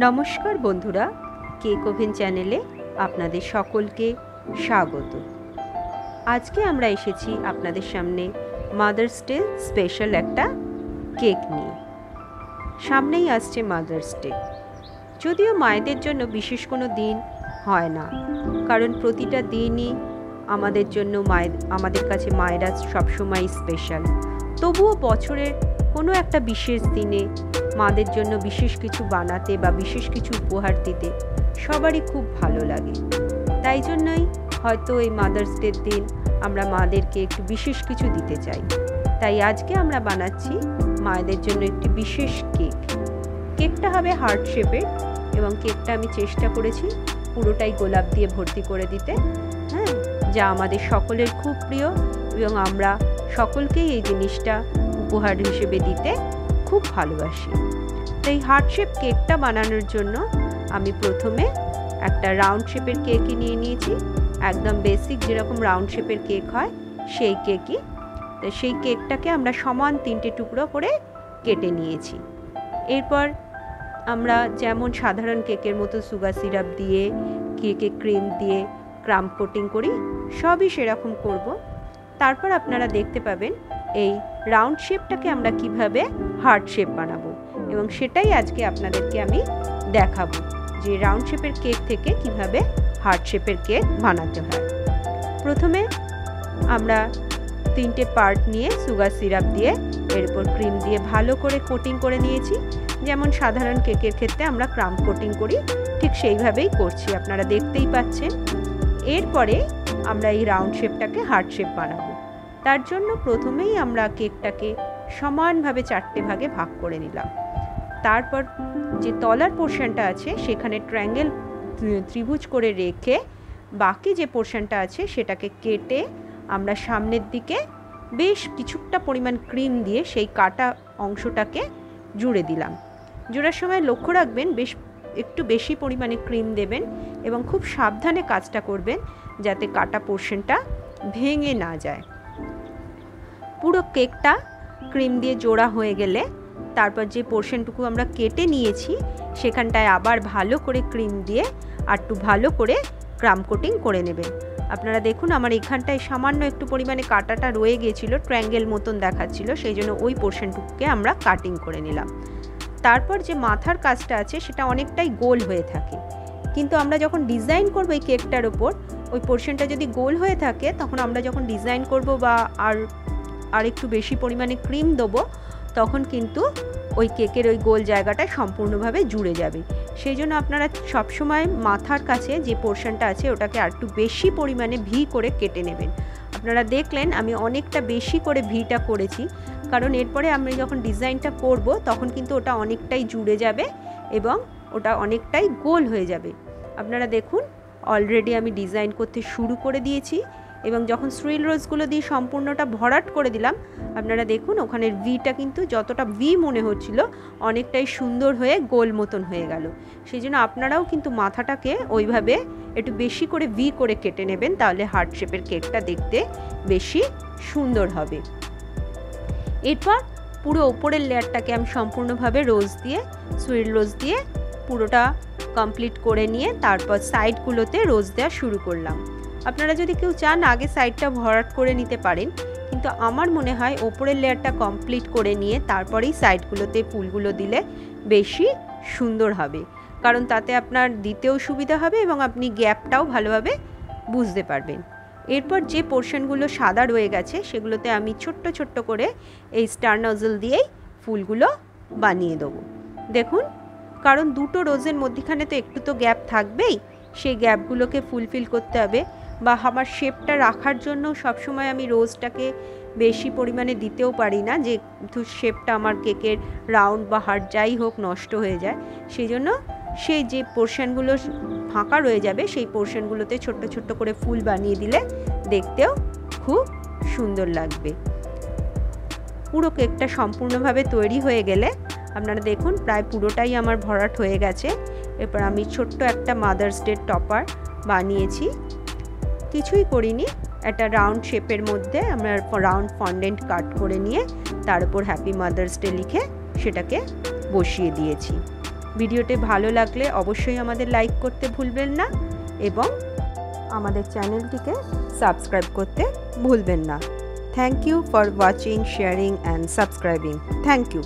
নমস্কার বন্ধুরা, cake oven চ্যানেলে আপনাদের সকলকে স্বাগত। আজকে আমরা এসেছি আপনাদের সামনে মাদার্স ডে স্পেশাল একটা কেক নিয়ে। সামনেই আসছে মাদার্স ডে। যদিও মায়েদের জন্য বিশেষ কোনো দিন হয় না, কারণ প্রতিটা দিনই আমাদের জন্য আমাদের কাছে মায়েরা সবসময় স্পেশাল। তবুও বছরের কোনো একটা বিশেষ দিনে মাদের জন্য বিশেষ কিছু বানাতে বা বিশেষ কিছু উপহার দিতে সবারই খুব ভালো লাগে। তাই জন্যই হয়তো এই মাদার্স ডের দিন আমরা মাদেরকে একটু বিশেষ কিছু দিতে চাই। তাই আজকে আমরা বানাচ্ছি মায়েদের জন্য একটি বিশেষ কেক। কেকটা হবে হার্ট শেপের এবং কেকটা আমি চেষ্টা করেছি পুরোটাই গোলাপ দিয়ে ভর্তি করে দিতে, যা আমাদের সকলের খুব প্রিয় এবং আমরা সকলকেই এই জিনিসটা উপহার হিসেবে দিতে খুব ভালোবাসি। তো এই হার্ট শেপ কেকটা বানানোর জন্য আমি প্রথমে একটা রাউন্ড শেপের কেকই নিয়ে নিয়েছি, একদম বেসিক যেরকম রাউন্ড শেপের কেক হয় সেই কেকই। তো সেই কেকটাকে আমরা সমান 3টে টুকরো করে কেটে নিয়েছি। এরপর আমরা যেমন সাধারণ কেকের মতো সুগার সিরাপ দিয়ে, কেকে ক্রিম দিয়ে ক্রাম্ব কোটিং করি, সবই সেরকম করব। তারপর আপনারা দেখতে পাবেন এই রাউন্ড শেপটাকে আমরা কিভাবে হার্ট শেপ বানাবো, এবং সেটাই আজকে আপনাদেরকে আমি দেখাবো যে রাউন্ড শেপের কেক থেকে কিভাবে হার্ট শেপের কেক বানাতে হয়। প্রথমে আমরা 3টে পার্ট নিয়ে সুগার সিরাপ দিয়ে এর উপর ক্রিম দিয়ে ভালো করে কোটিং করে নিয়েছি। যেমন সাধারণ কেকের ক্ষেত্রে আমরা ক্রাম্ব কোটিং করি, ঠিক সেইভাবেই করছি, আপনারা দেখতেই পাচ্ছেন। এরপরে আমরা এই রাউন্ড শেপটাকে হার্ট শেপ বানাবো। তার জন্য প্রথমেই আমরা কেকটাকে সমানভাবে 4টে ভাগে ভাগ করে নিলাম। তারপর যে তলার পোর্শনটা আছে সেখানে ট্রায়াঙ্গেল ত্রিভুজ করে রেখে বাকি যে পোর্শনটা আছে সেটাকে কেটে আমরা সামনের দিকে বেশ কিছুটা পরিমাণ ক্রিম দিয়ে সেই কাটা অংশটাকে জুড়ে দিলাম। জোড়ার সময় লক্ষ্য রাখবেন একটু বেশি পরিমাণে ক্রিম দেবেন এবং খুব সাবধানে কাজটা করবেন যাতে কাটা পোর্শনটা ভেঙে না যায়। পুরো কেকটা ক্রিম দিয়ে জোড়া হয়ে গেলে তারপর যে পোর্শনটুকু আমরা কেটে নিয়েছি সেখানটায় আবার ভালো করে ক্রিম দিয়ে আর একটু ভালো করে ক্রাম্ব কোটিং করে নেবেন। আপনারা দেখুন আমার এখানটায় সামান্য একটু পরিমাণে কাটাটা রয়ে গিয়েছিল, ট্রায়াঙ্গেল মতন দেখাচ্ছিল, সেই জন্য ওই পোর্শনটুকুকে আমরা কাটিং করে নিলাম। তারপর যে মাথার কাজটা আছে সেটা অনেকটাই গোল হয়ে থাকে, কিন্তু আমরা যখন ডিজাইন করবো এই কেকটার ওপর ওই পোর্শনটা যদি গোল হয়ে থাকে তখন আমরা যখন ডিজাইন করব বা আর একটু বেশি পরিমাণে ক্রিম দেবো তখন কিন্তু ওই কেকের ওই গোল জায়গাটা সম্পূর্ণভাবে জুড়ে যাবে। সেই জন্য আপনারা সবসময় মাথার কাছে যে পোর্শনটা আছে ওটাকে আর একটু বেশি পরিমাণে ভি করে কেটে নেবেন। আপনারা দেখলেন আমি অনেকটা বেশি করে ভিটা করেছি, কারণ এরপরে আমি যখন ডিজাইনটা করব তখন কিন্তু ওটা অনেকটাই জুড়ে যাবে এবং ওটা অনেকটাই গোল হয়ে যাবে। আপনারা দেখুন অলরেডি আমি ডিজাইন করতে শুরু করে দিয়েছি এবং যখন সুইল রোজগুলো দিয়ে সম্পূর্ণটা ভরাট করে দিলাম আপনারা দেখুন ওখানের ভিটা কিন্তু যতটা ভি মনে হচ্ছিল অনেকটাই সুন্দর হয়ে গোল মতন হয়ে গেল। সেই জন্য আপনারাও কিন্তু মাথাটাকে ওইভাবে একটু বেশি করে ভি করে কেটে নেবেন, তাহলে হার্ট শেপের কেকটা দেখতে বেশি সুন্দর হবে। এরপর পুরো ওপরের লেয়ারটাকে আমি সম্পূর্ণভাবে রোজ দিয়ে, সুইল রোজ দিয়ে পুরোটা কমপ্লিট করে নিয়ে তারপর সাইডগুলোতে রোজ দেওয়া শুরু করলাম। আপনারা যদি কেউ চান আগে সাইডটা ভরাট করে নিতে পারেন, কিন্তু আমার মনে হয় ওপরের লেয়ারটা কমপ্লিট করে নিয়ে তারপরেই সাইডগুলোতে ফুলগুলো দিলে বেশি সুন্দর হবে, কারণ তাতে আপনার দিতেও সুবিধা হবে এবং আপনি গ্যাপটাও ভালোভাবে বুঝতে পারবেন। এরপর যে পোর্শনগুলো সাদা রয়ে গেছে সেগুলোতে আমি ছোট্ট ছোট্ট করে এই স্টার নজল দিয়েই ফুলগুলো বানিয়ে দেবো। দেখুন, কারণ দুটো রোজের মধ্যখানে তো একটু তো গ্যাপ থাকবেই, সেই গ্যাপগুলোকে ফুলফিল করতে হবে। বা আমার শেপটা রাখার জন্য সবসময় আমি রোজটাকে বেশি পরিমাণে দিতেও পারি না, যে শেপটা আমার কেকের রাউন্ড বা হার্ট যাই হোক নষ্ট হয়ে যায়। সেই জন্য সেই যে পোর্শনগুলো ফাঁকা রয়ে যাবে সেই পোর্শনগুলোতে ছোট্ট ছোট্ট করে ফুল বানিয়ে দিলে দেখতেও খুব সুন্দর লাগবে। পুরো কেকটা সম্পূর্ণভাবে তৈরি হয়ে গেলে আপনারা দেখুন প্রায় পুরোটাই আমার ভরাট হয়ে গেছে। এরপর আমি ছোট্ট একটা মাদার্স ডে টপার বানিয়েছি, কিছুই করিনি, একটা রাউন্ড শেপের মধ্যে আমরা রাউন্ড ফন্ডেন্ট কাট করে নিয়ে তার উপর হ্যাপি মাদার্স ডে লিখে সেটাকে বসিয়ে দিয়েছি। ভিডিওটি ভালো লাগলে অবশ্যই আমাদের লাইক করতে ভুলবেন না এবং আমাদের চ্যানেলটিকে সাবস্ক্রাইব করতে ভুলবেন না। Thank you for watching, sharing and subscribing. Thank you.